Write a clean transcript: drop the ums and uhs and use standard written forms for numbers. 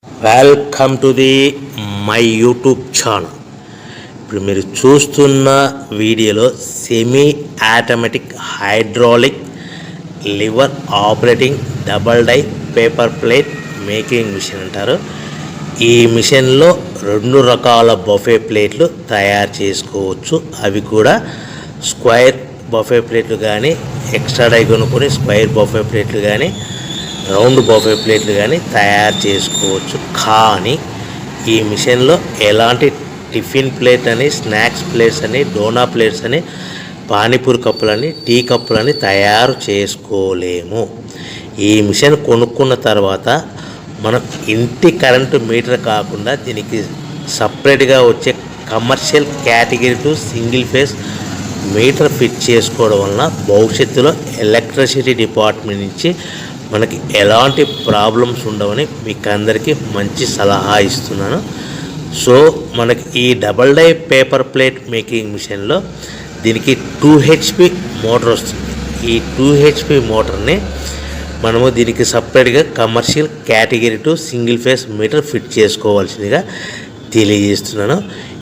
Welcome to the my YouTube channel. ఇప్పుడు మీరు చూస్తున్న వీడియోలో semi automatic hydraulic lever operating double die paper plate making machine అంటారు. ఈ మిషన్లో 2 రకాల బఫే ప్లేట్లు తయారు చేసుకోవచ్చు. అవి కూడా స్క్వేర్ బఫే ప్లేట్లు కానీ, ఎక్స్ట్రా డై కొనుక్కొని స్క్వేర్ బఫే ప్లేట్లు కానీ, రౌండ్ బఫే ప్లేట్లు కానీ తయారు చేసుకోవచ్చు. కానీ ఈ మిషన్లో ఎలాంటి టిఫిన్ ప్లేట్ అని, స్నాక్స్ ప్లేట్స్ అని, డోనా ప్లేట్స్ అని, పానీపూరి కప్పులని, టీ కప్పులని తయారు చేసుకోలేము. ఈ మిషన్ కొనుక్కున్న తర్వాత మనం ఇంటి కరెంటు మీటర్ కాకుండా దీనికి సపరేట్గా వచ్చే commercial category to single phase metre fit చేసుకోవడం వలన భవిష్యత్తులో ఎలక్ట్రిసిటీ డిపార్ట్మెంట్ నుంచి మనకి ఎలాంటి ప్రాబ్లమ్స్ ఉండవని మీకు అందరికీ మంచి సలహా ఇస్తున్నాను. సో మనకి ఈ double die paper plate making మిషన్లో దీనికి 2 HP మోటార్ వస్తుంది. ఈ 2 HP మోటార్ని మనము దీనికి సపరేట్గా commercial category to single phase metre fit చేసుకోవాల్సిందిగా తెలియజేస్తున్నాను.